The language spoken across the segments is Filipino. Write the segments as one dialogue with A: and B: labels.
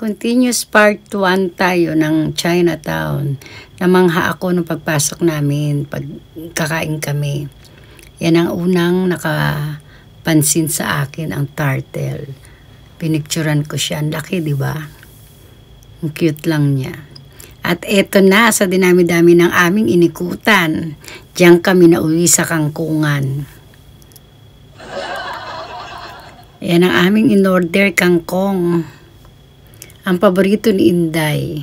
A: Continuous part 1 tayo ng Chinatown. Namangha ako nung pagpasok namin, pag kakain kami. Yan ang unang nakapansin sa akin, ang turtle. Pinicturan ko siya. Ang laki, di ba? Ang cute lang niya. At eto na, sa dinami-dami ng aming inikutan. Diyan kami nauwi sa kangkungan. Yan ang aming in-order, kangkong. Ang paborito ni Inday.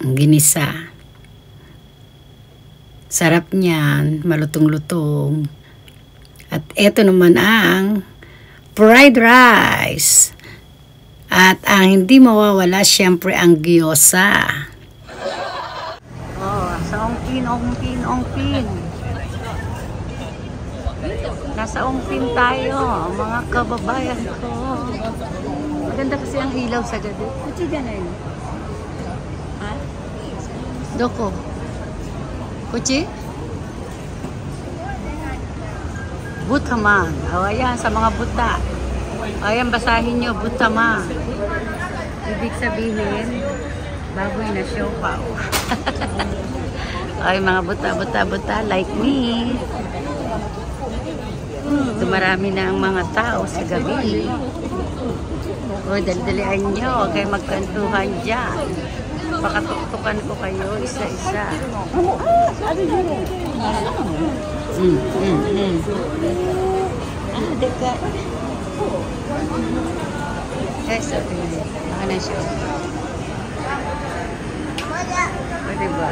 A: Ang ginisa. Sarap niyan, malutong-lutong. At eto naman ang fried rice. At ang hindi mawawala, syempre, ang gyoza. Oh, sa ongpin. Nasa ongpin tayo, mga kababayan ko. Maganda kasi ang ilaw sa gabi. Kuchi dyan na yun. Ha? Doko? Kuchi? Butaman. O, ayan, sa mga buta. Ayan, basahin nyo, butaman. Ibig sabihin, baboy na siopaw. Ay, mga buta, like me. Marami na ang mga tao sa gabi. O, dali-dalian nyo. Huwag kayo magkantuhan dyan. Pakatuktukan ko kayo isa-isa. Deka. Guys, baka na siya. O, diba?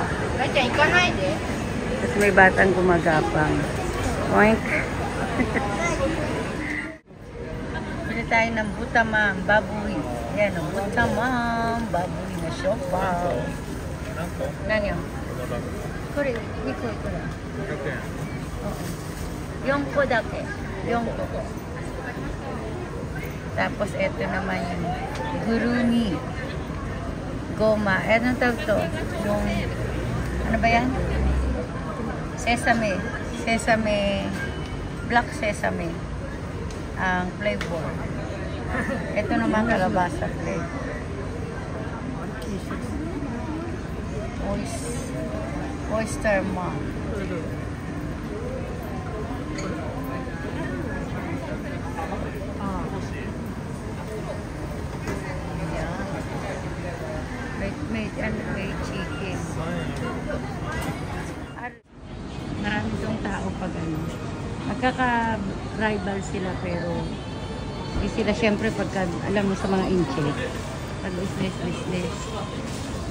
A: At may batang gumagapang. Oink. Bili tayo ng butamang baboy. Yan, ang butamang baboy na siopaw. Nanyo? Kore, iko. 4 個だけ。4 個。Tapos, eto naman yung guruni. Goma. Anong tawag to? Yung, ano ba yan? Sesame. Black sesame. Ang flavor. Ito naman kalabasa flavor. Oyster mom. May chicken. Marami tong tao pag ano. Magkaka-rival sila pero hindi sila syempre pagka alam mo sa mga inche. Pag business.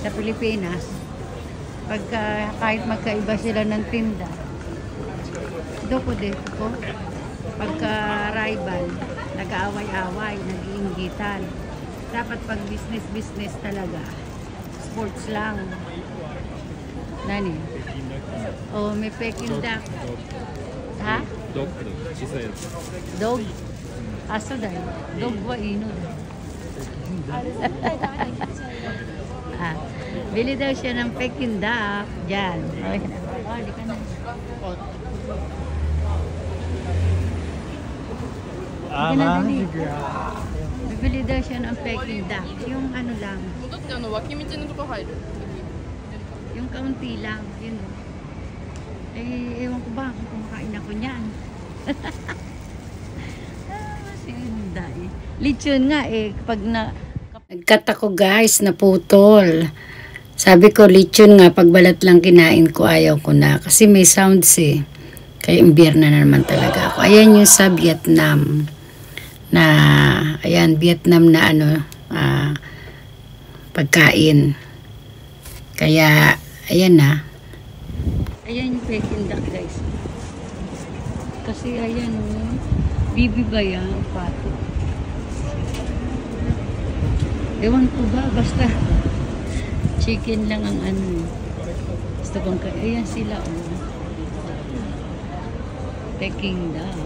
A: Sa Pilipinas, pagka kahit magkaiba sila ng tinda, doko ko. Pagka rival, nag-aaway-away, nag-iinggitan. Dapat pag business talaga, sports lang. Nani? Oh, may Peking duck. Ha?
B: Dog.
A: Dog? Aso dahil. Dog wa ino dahil. Bili daw siya ng Peking duck. Diyan. Oh, di ka na. Bibili daw siya ng Peking duck. Yung ano lang. Yung kaunti lang. Yun. Ewan ko ba kung kumakain ako niyan. Sinday. Lechon nga pag nagkat ako guys, naputol. Sabi ko lechon nga, pag balat lang kinain ko, ayaw ko na. Kasi may sounds Kaya imbierna na naman talaga ako. Ayan yung sa Vietnam. Vietnam na pagkain. Kaya, ayan na. Ayan yung Peking duck guys. Kasi ayan bibi ba yan? Pato. Ewan ko ba, basta chicken lang ang basta bang ayan sila Peking duck.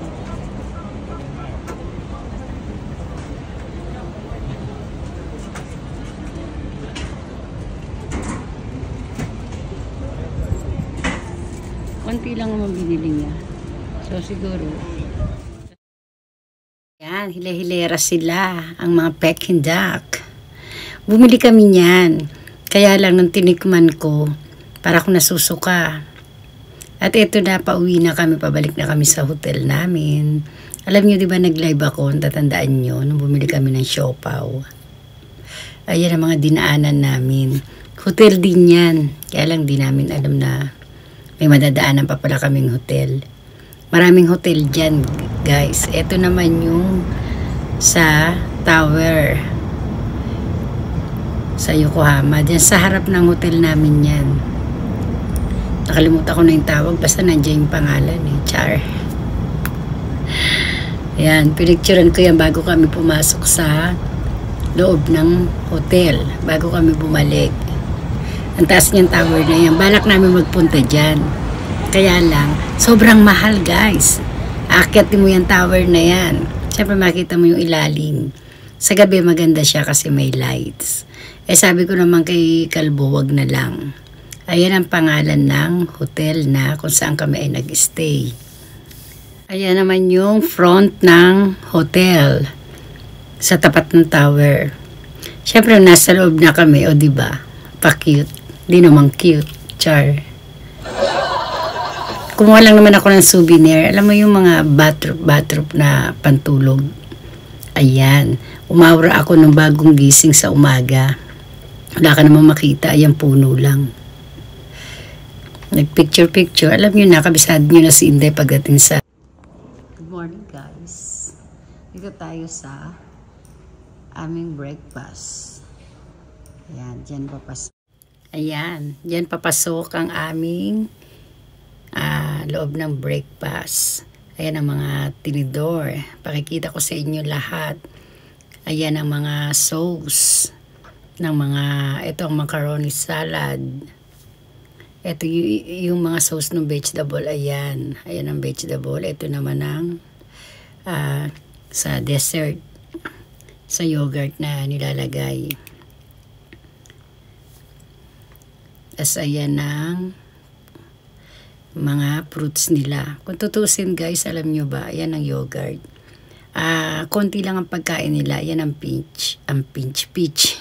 A: Konti lang ang binili niya. So siguro Ayan, hile-hilera sila, ang mga Peking duck. Bumili kami niyan. Kaya lang nung tinikman ko, para akong nasusuka. At eto na, pauwi na kami, pabalik na kami sa hotel namin. Alam niyo, di ba nag-live ako, tatandaan niyo, nung bumili kami ng siopaw. Ayan ang mga dinaanan namin. Hotel din yan. Kaya lang di namin alam na may madadaanan pa pala kaming hotel. Maraming hotel dyan, guys. Eto naman yung sa tower. Sa Yokohama. Diyan sa harap ng hotel namin yan. Nakalimutan ko na yung tawag. Basta nandiyan yung pangalan eh. Char. Ayan. Pinicturean ko yan bago kami pumasok sa loob ng hotel. Bago kami bumalik. Ang taas niyang tower na yan. Balak namin magpunta dyan. Kaya lang, sobrang mahal guys. Aakyat mo yung tower na yan. Siyempre makita mo yung ilalim. Sa gabi maganda siya kasi may lights. Eh sabi ko naman kay Kalbo, wag na lang. Ayan ang pangalan ng hotel na kung saan kami ay nag-stay. Ayan naman yung front ng hotel. Sa tapat ng tower. Siyempre nasa loob na kami, o diba? Pa-cute. Di naman cute. Char. Kumuha lang naman ako ng souvenir. Alam mo yung mga bathrobe na pantulog. Ayan. Umawra ako ng bagong gising sa umaga. Wala ka naman makita. Ayan, puno lang. Nag-picture. Alam nyo na, kabisado nyo na si Inday pagdating sa... Good morning, guys. Dito tayo sa aming breakfast. Ayan, dyan papasok. Ayan, dyan papasok ang aming loob ng breakfast. Ayan ang mga tinidor. Pakikita ko sa inyo lahat. Ayan ang mga sauce ng mga, ito ang macaroni salad. Ito yung mga sauce ng vegetable. Ayan, ayan ang vegetable. Ito naman ang sa dessert, sa yogurt na nilalagay. As ayan ang mga fruits nila. Kung tutusin guys, alam nyo ba, ayan ang yogurt. Konti lang ang pagkain nila. Ayan ang peach. Peach.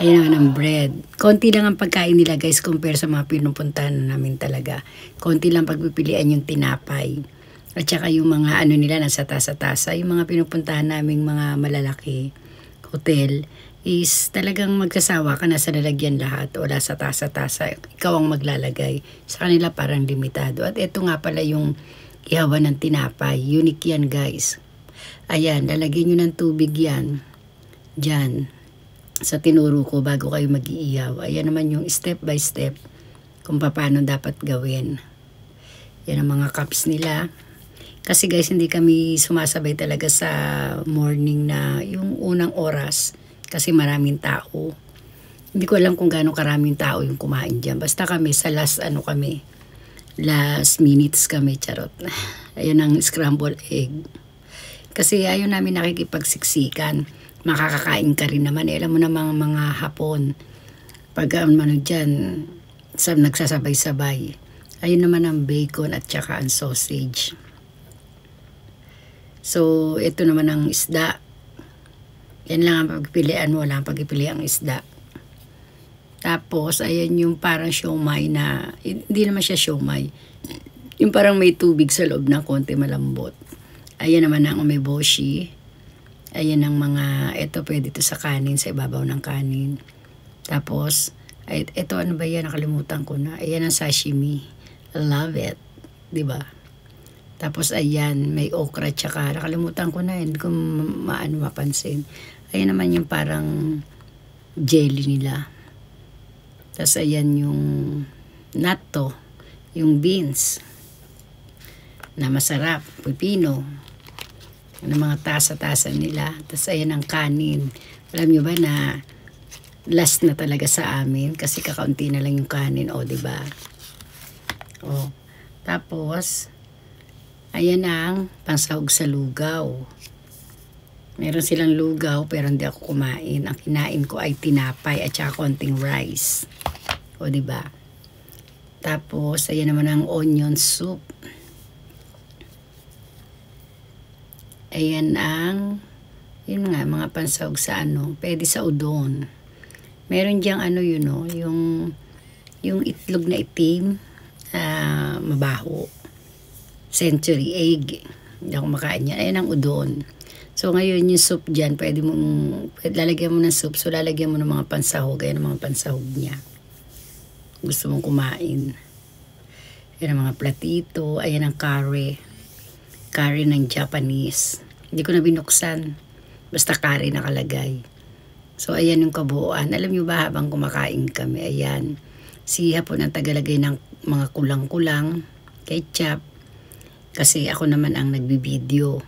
A: Ayan naman ang bread. Konti lang ang pagkain nila guys compare sa mga pinupuntahan namin talaga. Konti lang pagpipilian yung tinapay. At saka yung mga ano nila nasa tasa-tasa. Yung mga pinupuntahan naming mga malalaki hotel is talagang magsasawa ka na sa lalagyan lahat. Wala sa tasa-tasa. Ikaw ang maglalagay. Sa kanila parang limitado. At ito nga pala yung ihawan ng tinapay. Unique yan guys. Ayan, lalagyan nyo ng tubig yan. Diyan. Sa tinuro ko bago kayo mag-iihaw. Ayan naman yung step by step kung paano dapat gawin. Yan ang mga cups nila. Kasi guys, hindi kami sumasabay talaga sa morning na yung unang oras. Kasi maraming tao. Hindi ko alam kung gaano karaming tao yung kumain dyan. Basta kami sa last minutes kami, charot. Ayan ang scrambled egg. Kasi ayaw namin nakikipagsiksikan. Makakakain ka rin naman. Alam mo namang mga Hapon. Pag dyan, nagsasabay-sabay. Ayun naman ang bacon at saka ang sausage. So, ito naman ang isda. Yan lang ang pagpipilian mo. Wala ang pagpipilian ang isda. Tapos, ayan yung parang siomay na, hindi naman siya siomay. Yung parang may tubig sa loob na konti malambot. Ayan naman ang umeboshi. Ayan ang mga, ito pwede ito sa kanin, sa ibabaw ng kanin. Tapos, ito ano ba yan? Nakalimutan ko na. Ayan ang sashimi. I love it. Diba? Tapos ayan, may okra tsaka, nakalimutan ko na yun, hindi ko mapansin. Ayan naman yung parang jelly nila. Tapos ayan yung natto, yung beans na masarap, pipino. Yung mga tasa-tasa nila. Tapos ayan ang kanin. Alam nyo ba na last na talaga sa amin kasi kakaunti na lang yung kanin, o diba? O, tapos ayan ang pansahog sa lugaw. Meron silang lugaw pero hindi ako kumain. Ang kinain ko ay tinapay at saka konting rice. O diba? Tapos ayan naman ang onion soup. Ayan ang, yun nga, mga pansahog sa ano, pwede sa udon. Meron diyang ano yun, no, yung itlog na itim, mabaho. Century egg. Hindi ako makain yan. Ayan ang udon. So, ngayon yung soup dyan, pwede lalagyan mo ng soup. So, lalagyan mo ng mga pansahog. Ayan ang mga pansahog niya. Gusto mong kumain. Ayan ang mga platito. Ayan ang curry. Curry ng Japanese. Hindi ko na binuksan. Basta curry nakalagay. So, ayan yung kabuuan. Alam nyo ba habang kumakain kami, ayan. Si Hapon ang tagalagay ng mga kulang-kulang, ketchup. Kasi ako naman ang nagbibideo.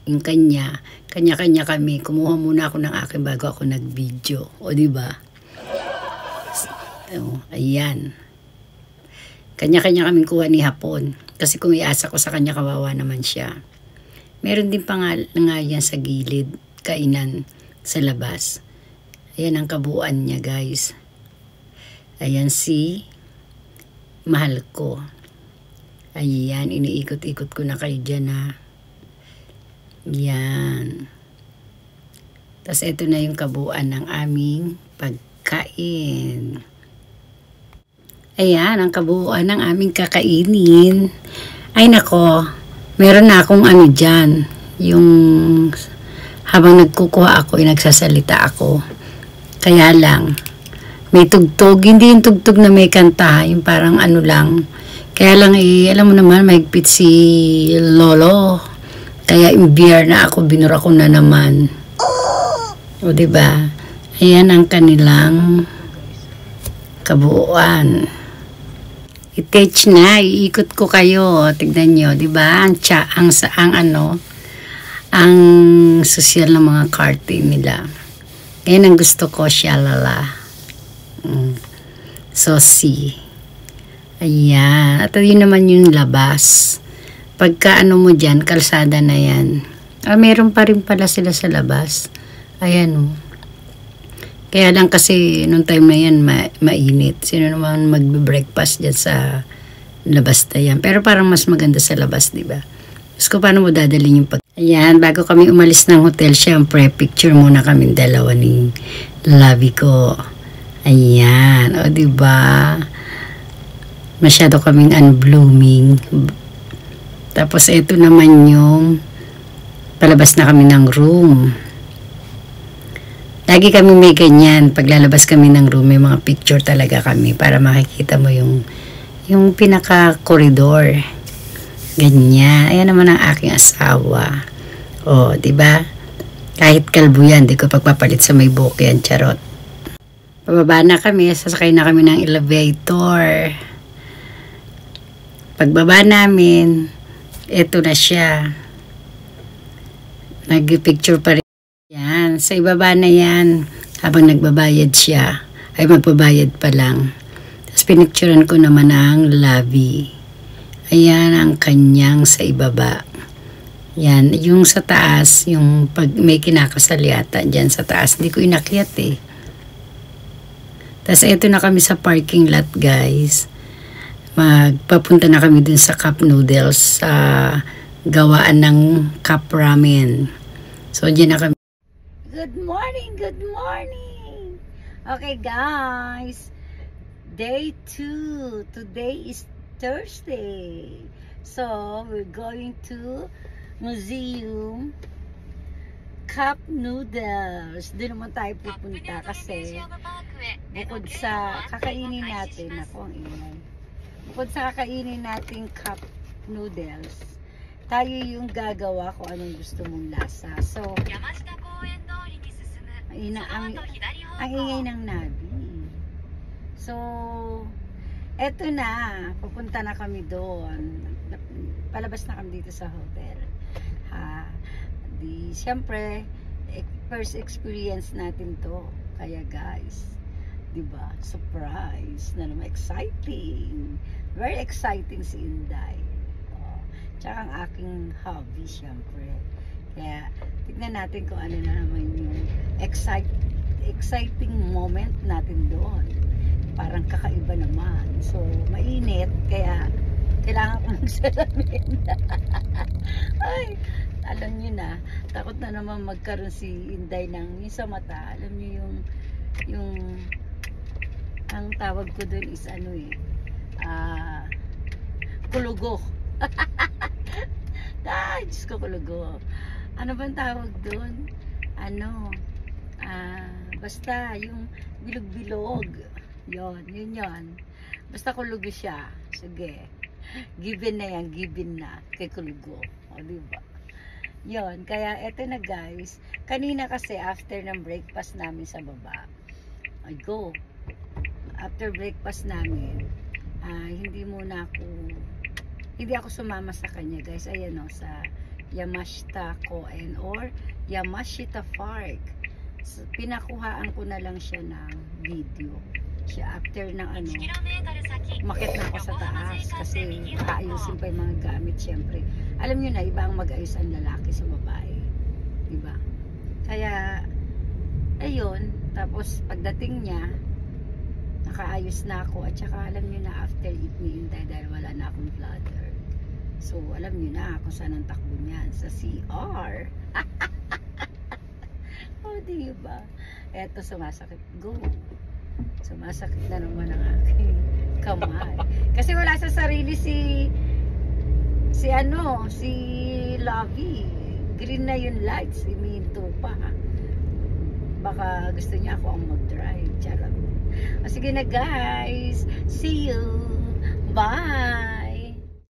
A: Yung kanya-kanya kami. Kumuha muna ako ng akin bago ako nag-video. O, diba? O, ayan. Kanya-kanya kaming kuha ni Hapon. Kasi kung iasa ko sa kanya, kawawa naman siya. Meron din pa nga yan sa gilid, kainan sa labas. Ayan ang kabuuan niya, guys. Ayan si mahal ko. Ayan, iniikot-ikot ko na kayo dyan, ha. Yan. Tapos ito na yung kabuuan ng aming pagkain. Ayan, ang kabuuan ng aming kakainin. Ay nako, meron na akong ano dyan. Yung habang nagkukuha ako, nagsasalita ako. Kaya lang, may tugtog. Hindi yung tugtog na may kanta. Yung parang ano lang. Kaya lang alam mo naman, mahigpit si Lolo. Kaya imbiyer na ako, binura ko na naman. O diba? Ayan ang kanilang kabuuan. I-touch na, iikot ko kayo. Tignan nyo, di ba? Ang social ng mga karting nila. Yan ang gusto ko, shalala. So, see. Ayan. At yun naman yung labas. Pagka ano mo dyan, kalsada na yan. Meron pa rin pala sila sa labas. Ayan o. Kaya lang kasi nung time na yan mainit. Sino naman magbe-breakfast dyan sa labas na yan. Pero parang mas maganda sa labas, di ba? Tapos ko paano mo dadalhin yung Ayan, bago kami umalis ng hotel, syempre picture muna kami dalawa ni Labi ko. Ayan, o di ba? Masyado kaming unblooming. Tapos ito naman yung palabas na kami ng room. Lagi kami may ganyan. Paglalabas kami ng room, may mga picture talaga kami para makikita mo yung pinaka-corridor. Ganyan. Ayan naman ang aking asawa. O, diba? Kahit kalbo yan, di ko pagpapalit sa may buhok yan, charot. Pababa na kami, sasakay na kami ng elevator. Pagbaba namin, eto na siya. Nag-picture pa rin. Yan, sa ibaba na yan, habang nagbabayad siya, ay magbabayad pa lang. Tapos pinicturean ko naman ang lobby. Ayan ang kanyang sa ibaba. Yan, yung sa taas, yung pag may kinakasal yata dyan sa taas, hindi ko inakyat eh. Tapos eto na kami sa parking lot, guys. Magpapunta na kami dun sa cup noodles sa gawaan ng cup ramen. So, dyan na kami. Good morning, good morning. Okay, guys. Day 2. Today is Thursday. So, we're going to Museum Cup Noodles. Doon naman tayo pupunta kasi bukod sa kakainin natin, ako ang ingay. Bukod sa kakainin natin cup noodles, tayo yung gagawa kung anong gusto mong lasa. So, ang ingay ng Nabi. So, eto na. Pupunta na kami doon. Palabas na kami dito sa hotel. Siyempre, first experience natin to. Kaya guys, diba? Surprise. Na naman, exciting. Very exciting si Inday. Tsaka ang aking hobby, siyempre. Kaya, tignan natin kung ano na naman yung exciting moment natin doon. Parang kakaiba naman. So, mainit. Kaya, kailangan ko magsalamin. Ay, Alam niyo na, takot na naman magkaroon si Inday ng yung sa mata. Alam niyo yung ang tawag ko doon is ano kulugo. Ay, Diyos ko, kulugo. Ano bang tawag doon? Ano, basta yung bilog-bilog. Yun. Basta kulugo siya. Sige. Given na yan, given na kay kulugo. O, diba? Yun, kaya eto na guys. Kanina kasi after ng breakfast namin sa baba, I go. After breakfast namin, hindi ako sumama sa kanya guys. Ayan o, sa Yamashita Koen or Yamashita Park. So, pinakuhaan ko na lang siya ng video. Siya after ng umakyat na ako sa taas kasi aayusin pa yung mga gamit syempre. Alam nyo na, iba ang mag-ayos ang lalaki sa babae. Diba? Kaya, ayun. Tapos, pagdating niya, nakaayos na ako. At saka, alam nyo na, after eat me in dahil wala na akong bladder. So, alam nyo na kung saan ang takbo niyan. Sa CR. O, diba? Eto, sumasakit. Go. Sumasakit na naman ang aking kamay. Kasi wala sa sarili si Lovey. Green na yung lights. Iminto pa. Baka gusto niya ako ang mag-drive. Charot. O sige na guys. See you. Bye.